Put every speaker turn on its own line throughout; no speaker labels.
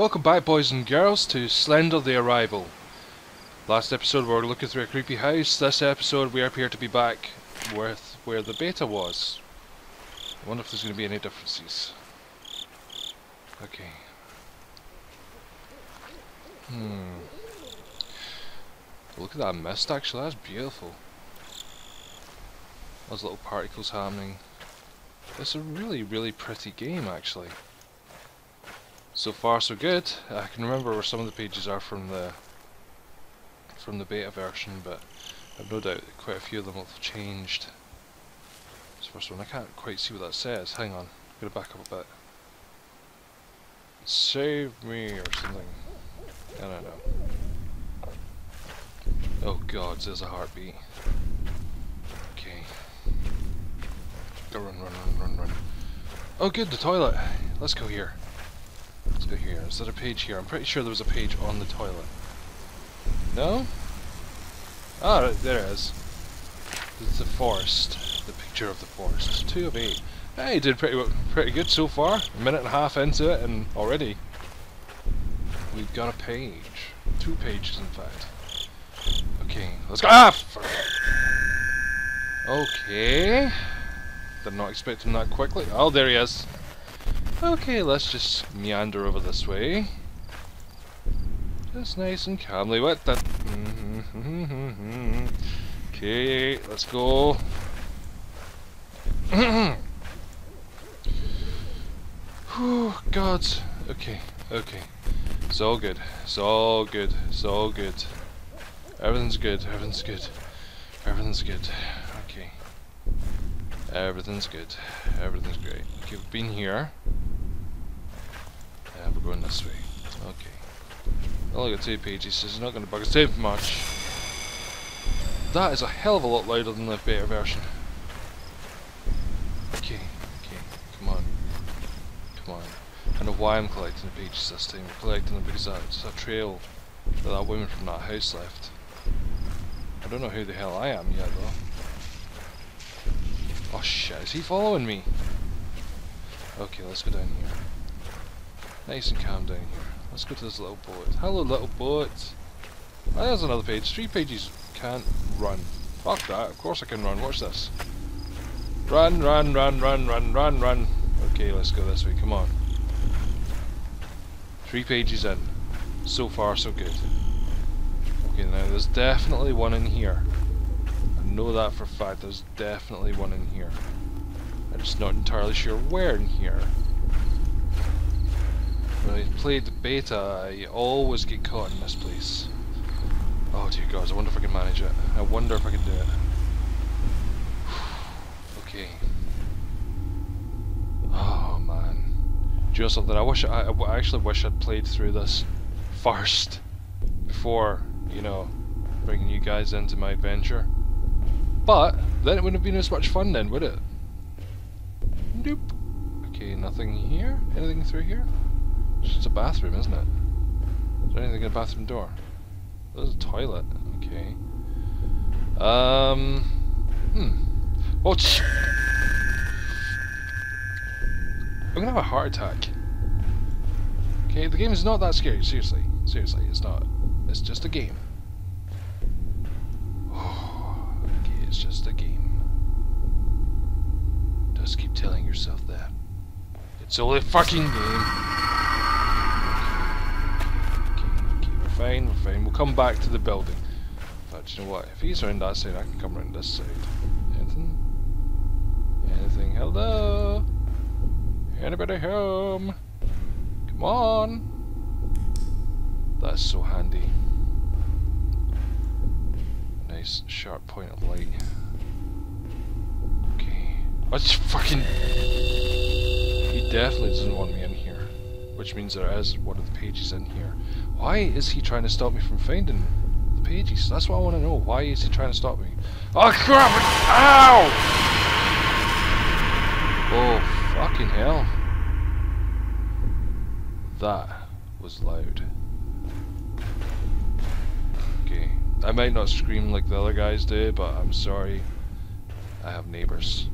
Welcome back, boys and girls, to Slender the Arrival. Last episode we were looking through a creepy house. This episode we appear to be back with where the beta was. I wonder if there's going to be any differences. Okay. Look at that mist, actually, that's beautiful. Those little particles happening. It's a really pretty game, actually. So far so good. I can remember where some of the pages are from the beta version, but I've no doubt that quite a few of them will have changed. This first one, I can't quite see what that says. Hang on, I'm gonna back up a bit. Save me or something. I don't know. Oh god, there's a heartbeat. Okay. Go run. Oh good, the toilet. Let's go here. Let's go here. Is there a page here? I'm pretty sure there was a page on the toilet. No? Ah, right, there it is. It's the forest. The picture of the forest. 2 of 8. Hey, did pretty good so far. A minute and a half into it, and already we've got a page. 2 pages, in fact. Okay, let's go. Ah! Okay. Did not expect him that quickly. Oh, there he is. Okay, let's just meander over this way. Just nice and calmly. What the? Okay, let's go. Whew, God. Okay. It's all good. It's all good. Everything's good. Okay. Everything's good. Everything's great. Okay, we've been here. And we're going this way. Okay. Only got 2 pages, so it's not going to bug us too much. That is a hell of a lot louder than the beta version. Okay. Come on. I know why I'm collecting the pages this time. I'm collecting them because that's a trail that woman from that house left. I don't know who the hell I am yet though. Oh shit, is he following me? Okay, let's go down here. Nice and calm down here. Let's go to this little boat. Hello, little boat. Oh, there's another page. 3 pages. Can't run. Fuck that. Of course I can run. Watch this. Run. Okay, let's go this way. Come on. 3 pages in. So far, so good. Okay, now there's definitely one in here. I know that for a fact. There's definitely one in here. I'm just not entirely sure where in here. When I played the beta, I always get caught in this place. Oh dear God, I wonder if I can manage it. I wonder if I can do it. Okay. Oh man. Do you know something? I actually wish I'd played through this first before, you know, bringing you guys into my adventure. But then it wouldn't have been as much fun then, would it? Nope. Okay, nothing here? Anything through here? It's just a bathroom, isn't it? Is there anything in the bathroom door? There's a toilet. Okay. Oh, I'm gonna have a heart attack. Okay, the game is not that scary. Seriously, it's not. It's just a game. Oh, okay, it's just a game. Just keep telling yourself that. It's only a fucking game. We're fine. We'll come back to the building. In fact, you know what? If he's around that side, I can come around this side. Anything? Hello? Anybody home? Come on! That's so handy. Nice sharp point of light. Okay. What's fucking... He definitely doesn't want me in here. Which means there is one of the pages in here. Why is he trying to stop me from finding the pages? That's what I want to know. Why is he trying to stop me? Oh crap! Ow! Oh fucking hell. That was loud. Okay. I might not scream like the other guys do, but I'm sorry. I have neighbours.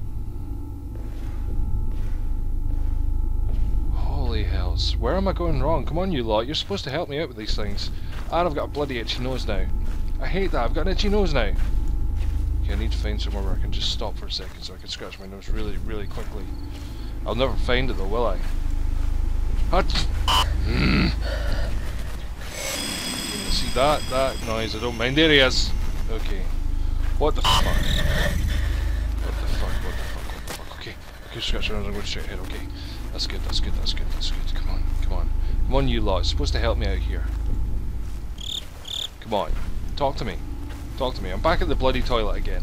Holy hells. Where am I going wrong? Come on, you lot. You're supposed to help me out with these things. And I've got a bloody itchy nose now. I hate that. I've got an itchy nose now. Okay, I need to find somewhere where I can just stop for a second so I can scratch my nose really, really quickly. I'll never find it though, will I? See that noise? I don't mind. There he is. Okay. What the fuck? What the fuck? What the fuck? What the fuck? Okay. Okay, scratch your nose. I'm going straight ahead. Okay. That's good. That's good. That's good. That's good. Come on. Come on. Come on, you lot. You're supposed to help me out here. Come on. Talk to me. Talk to me. I'm back at the bloody toilet again.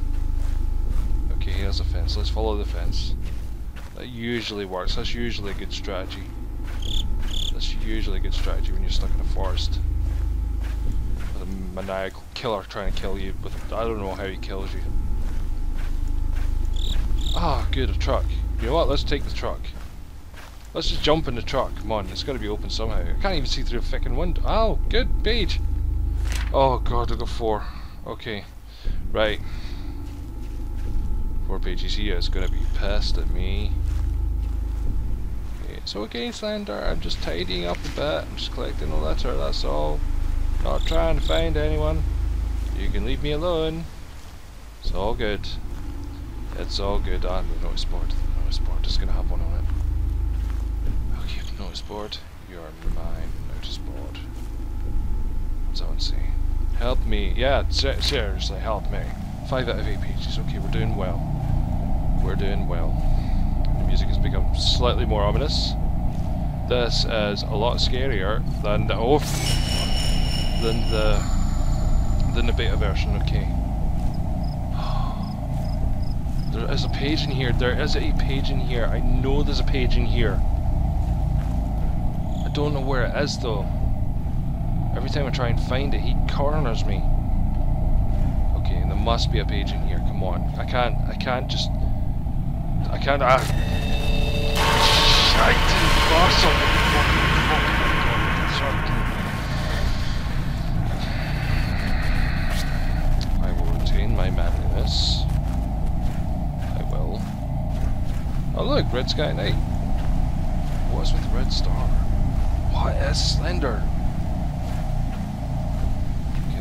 Okay, here's a fence. Let's follow the fence. That usually works. That's usually a good strategy. That's usually a good strategy when you're stuck in a forest. With a maniacal killer trying to kill you. With I don't know how he kills you. Ah, good, a truck. You know what? Let's take the truck. Let's just jump in the truck. Come on, it's got to be open somehow. I can't even see through a fucking window. Oh, good page. Oh god, I got 4. Okay, right. 4 pages here. It's gonna be pissed at me. Okay, it's okay, Slender. I'm just tidying up a bit. I'm just collecting a litter. That's all. Not trying to find anyone. You can leave me alone. It's all good. It's all good. Ah, the notice board. The notice board is gonna have one on it. Okay, notice board. You are mine. Notice board. What's that one say? Help me. Yeah, seriously, help me. 5 out of 8 pages. Okay, we're doing well. We're doing well. The music has become slightly more ominous. This is a lot scarier than the than the beta version. Okay. There is a page in here. There is a page in here. I know there's a page in here. I don't know where it is though. Every time I try and find it, he corners me. Okay, and there must be a page in here. Come on. I can't just... I can't... I didn't cross on the I will retain my manliness. I will. Oh look, red sky at night. What's with the red star? What is Slender?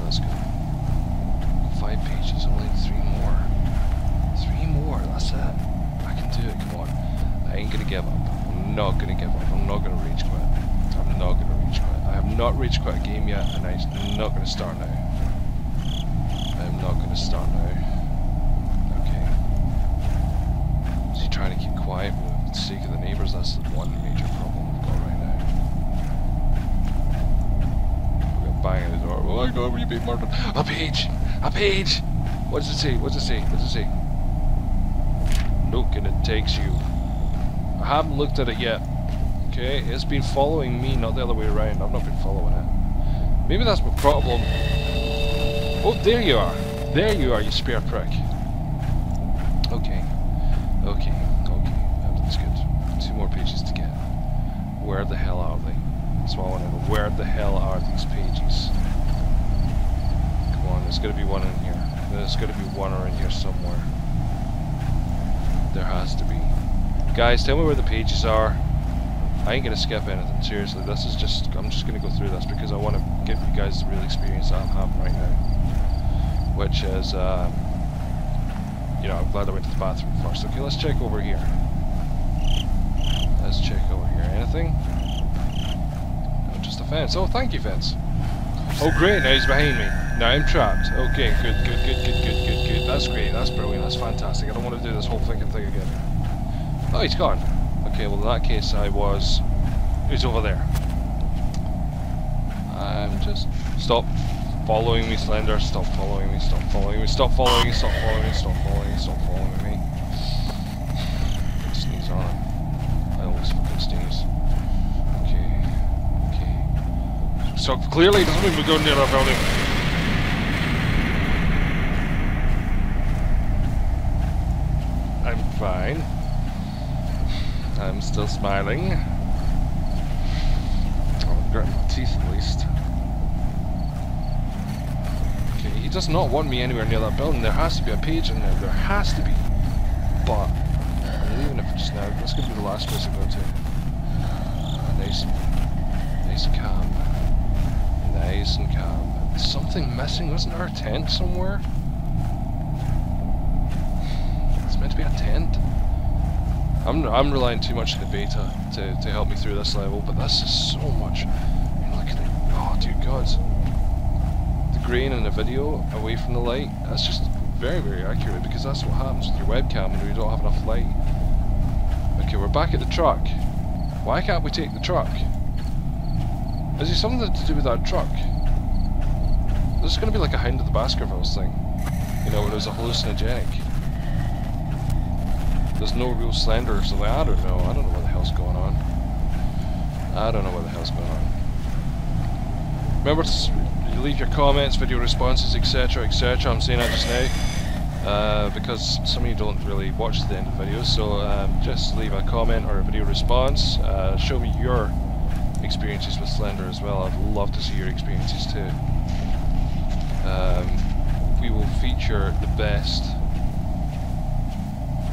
Let's go. 5 pages, only 3 more. 3 more, that's it. I can do it, come on. I ain't gonna give up. I'm not gonna give up. I'm not gonna rage quit. I'm not gonna rage quit. I have not rage quit a game yet, and I'm not gonna start now. I'm not gonna start now. Okay. Is he trying to keep quiet for the sake of the neighbours? That's the one major problem we've got right now. Bang at the door. Oh my god, will you be murdered? A page! A page! What does it say? What does it say? What does it say? Look, and it takes you. I haven't looked at it yet. Okay, it's been following me, not the other way around. I've not been following it. Maybe that's my problem. Oh, there you are. There you are, you spare prick. Okay. Okay. Okay. That's good. 2 more pages to get. Where the hell are they? That's what I want to know. Where the hell are these pages? Come on, there's got to be one in here. There's got to be one in here somewhere. There has to be. Guys, tell me where the pages are. I ain't going to skip anything, seriously. This is just, I'm just going to go through this because I want to give you guys the real experience that I'm having right now. Which is, you know, I'm glad I went to the bathroom first. Okay, let's check over here. Let's check over here. Anything? Just a fence. Oh, thank you, fence. Oh, great. Now he's behind me. Now I'm trapped. Okay, good. That's great. That's brilliant. That's fantastic. I don't want to do this whole fucking thing again. Oh, he's gone. Okay, well in that case, he's over there. I'm just... Stop following me, Slender. Stop following me. Stop following me. Stop following me. Stop following me. Stop following me. Stop following me. Sneeze on him. I always fucking sneeze. So clearly doesn't mean we're going near that building. I'm fine. I'm still smiling. Oh, I'm gritting my teeth at least. Okay, he does not want me anywhere near that building. There has to be a page in there. There has to be. But I'm leaving it for just now. That's going to be the last place I go to. nice and calm. Nice and calm. Something missing, wasn't there a tent somewhere? It's meant to be a tent. I'm relying too much on the beta to help me through this level, but this is so much. Look at it. Oh dear God. The grain in the video away from the light, that's just very, very accurate, because that's what happens with your webcam when you don't have enough light. Okay, we're back at the truck. Why can't we take the truck? Is there something to do with that truck? This is going to be like a Hound of the Baskervilles thing. You know, when it was a hallucinogenic. There's no real Slender or something. I don't know. I don't know what the hell's going on. I don't know what the hell's going on. Remember to leave your comments, video responses, etc, etc. I'm saying that just now. Because some of you don't really watch the end of the videos, so just leave a comment or a video response. Show me your experiences with Slender as well. I'd love to see your experiences too. We will feature the best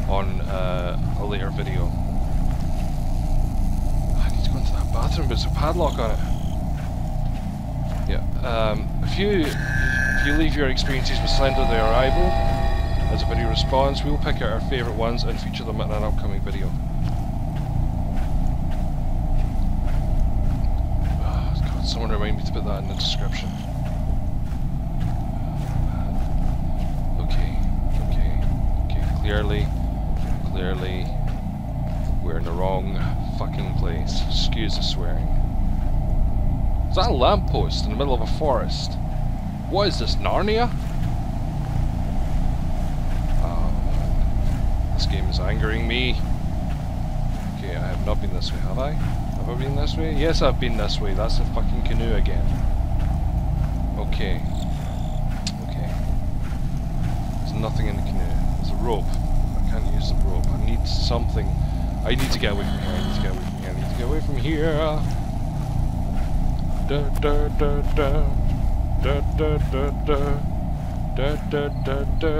on a later video. I need to go into that bathroom, but there's a padlock on it. Yeah. If you leave your experiences with Slender the Arrival as a video response, we will pick out our favourite ones and feature them in an upcoming video. Oh, God, someone remind me to put that in the description. Okay, clearly, we're in the wrong fucking place. Excuse the swearing. Is that a lamppost in the middle of a forest? What is this, Narnia? This game is angering me. Okay, I have not been this way, have I? Have I been this way? Yes, I've been this way. That's the fucking canoe again. Okay. Okay. There's nothing in the canoe. There's a rope. I can't use the rope. I need something. I need to get away from here. I need to get away from here. I need to get away from here. Da da da da. Da da da da. Da da da da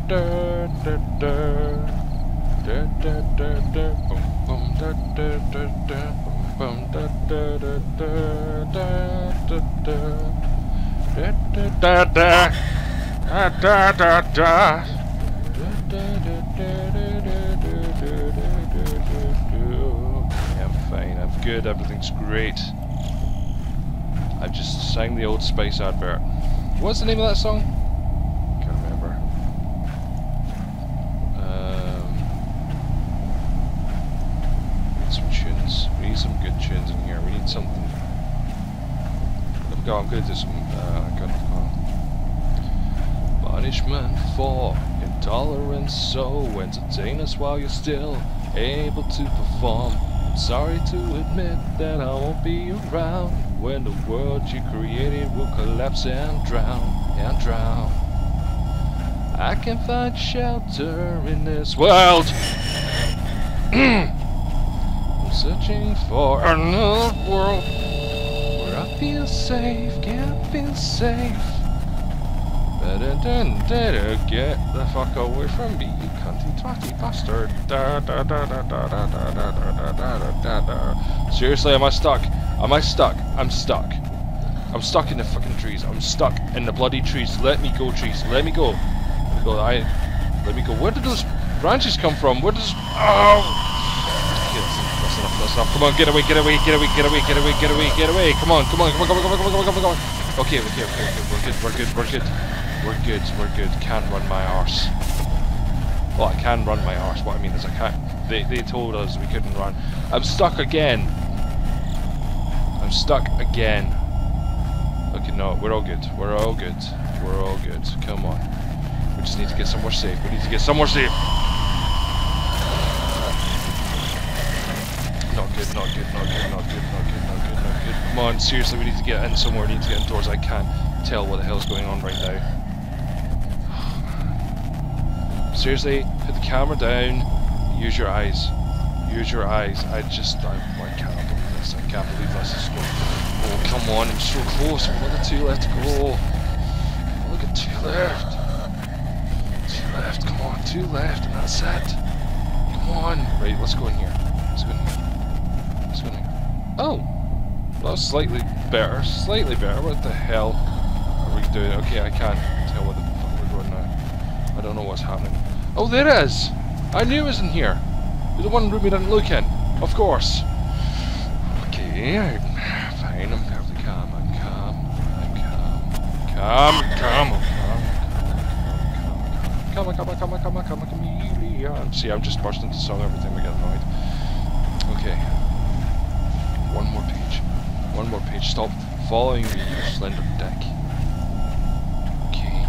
da da da. Da da da da, boom boom, da da da da, boom boom, da da da da da da da da da da da da da. I'm fine. I'm good. Everything's great. I've just sang the Old Spice advert. What's the name of that song? Can't remember. Some tunes. We need some good tunes in here. We need something. I'm going to do some. Punishment for intolerance, so entertain us while you're still able to perform. I'm sorry to admit that I won't be around when the world you created will collapse and drown, and drown. I can find shelter in this world. Searching for another world where I feel safe, can't feel safe. Better get the fuck away from me, you cunty twatty bastard. Da da da da da da da da da da da da. Seriously, am I stuck? Am I stuck? I'm stuck. I'm stuck in the fucking trees. I'm stuck in the bloody trees. Let me go, trees. Let me go. Let me go. Where did those branches come from? Where does? Oh! That's enough. Come on, get away, get away, get away, get away, get away, get away, get away. Come on, come on, come on, come on, come on, come on, come on, come on. Okay, we're good. Can't run my arse. Well, I can run my arse. What I mean is I can't. They told us we couldn't run. I'm stuck again. I'm stuck again. Okay, no, we're all good. We're all good. We're all good. Come on. We just need to get somewhere safe. We need to get somewhere safe. Not good, not good, not good, not good, not good, not good, not good. Come on, seriously, we need to get in somewhere. We need to get indoors. I can't tell what the hell's going on right now. Seriously, put the camera down. Use your eyes. Use your eyes. I can't believe this. I can't believe this is going. Oh, come on, I'm so close. Look at 2 left to go. Look at 2 left. 2 left, come on, 2 left, and that's it. Come on. Right, let's go in here. Let's go in here. Let's go in here. Oh, well, that's slightly better. Slightly better. What the hell are we doing? Okay, I can't tell what the fuck we're doing now. I don't know what's happening. Oh, there it is! I knew it was in here. The one room we didn't look in. Of course. Okay, fine. I'm perfectly calm. I'm calm. I'm calm. Come. See, I'm just bursting into song every time we get annoyed. Okay. One more page. One more page. Stop following me, you slender dick. Okay.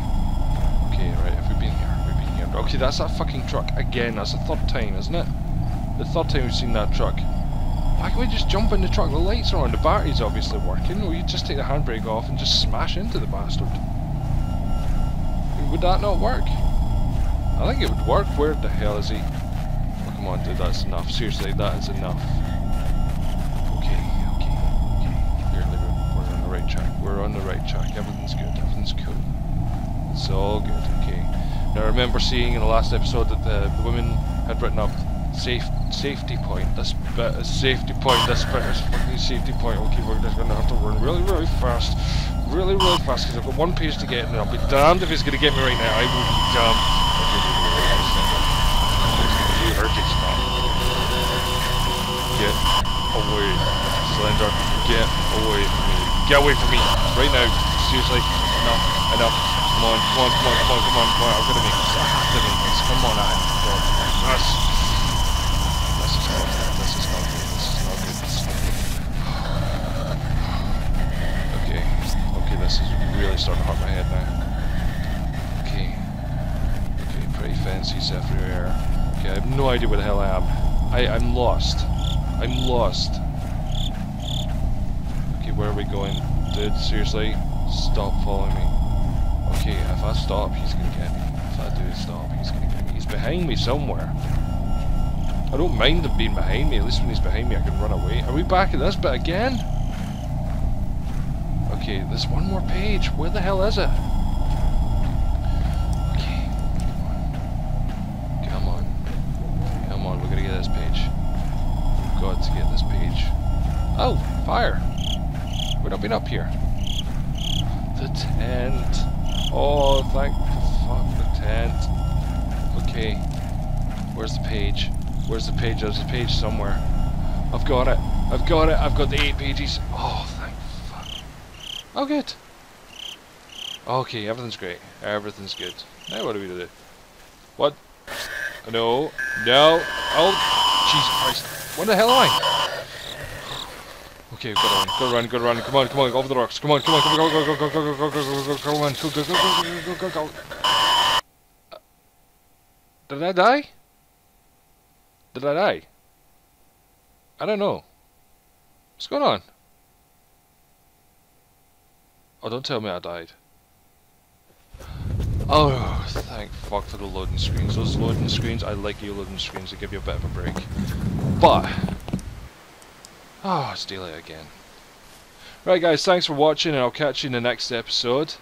Okay, right. Have we been here? We've been here. Okay, that's that fucking truck. Again, that's the third time, isn't it? The third time we've seen that truck. Why can't we just jump in the truck? The lights are on. The battery's obviously working. Or you just take the handbrake off and just smash into the bastard. Would that not work? I think it would work. Where the hell is he? Oh, come on, dude. That's enough. Seriously, that is enough. Okay. Clearly, we're on the right track. We're on the right track. Everything's good. Everything's cool. It's all good. Okay. Now, I remember seeing in the last episode that the women had written up safety point. This bit is safety point. This bit is fucking safety point. Okay, we're just gonna have to run really fast. Really fast, because I've got one page to get, and I'll be damned if he's gonna get me right now. I will be damned. You heard it, stop. Get away, Slender. Get away from me. Get away from me right now. Seriously, enough. Come on. I'm gonna make this. I have to make this. Come on, I have to make this. This is not good. This is not good. Okay, this is really starting to hurt my head now. Okay, pretty fancy stuff everywhere. Okay, I have no idea where the hell I am. I'm lost. Okay, where are we going? Dude, seriously? Stop following me. Okay, if I stop, he's gonna get me. If I do stop, he's gonna get me. He's behind me somewhere. I don't mind him being behind me. At least when he's behind me, I can run away. Are we back at this bit again? Okay, there's one more page. Where the hell is it? Okay, come on. We're gonna get this page. We've got to get this page. Oh, fire! We've not been up here. The tent. Oh, thank fuck, the tent. Okay, where's the page? There's a page somewhere. I've got it. I've got the 8 pages. Oh, thank fuck. Oh, good. Okay, everything's great. Everything's good. Now what do we do? What? No. Oh, Jesus Christ. What the hell am I? Okay, gotta run. Come on, over the rocks. Come on, go. Did I die? I don't know. What's going on? Oh, don't tell me I died. Oh, thank fuck for the loading screens. Those loading screens, I like you loading screens, they give you a bit of a break. But, oh, it's daylight again. Right guys, thanks for watching and I'll catch you in the next episode.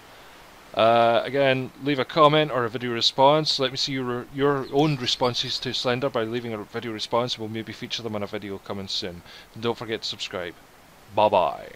Again, leave a comment or a video response. Let me see your own responses to Slender by leaving a video response. We'll maybe feature them on a video coming soon. And don't forget to subscribe. Bye bye.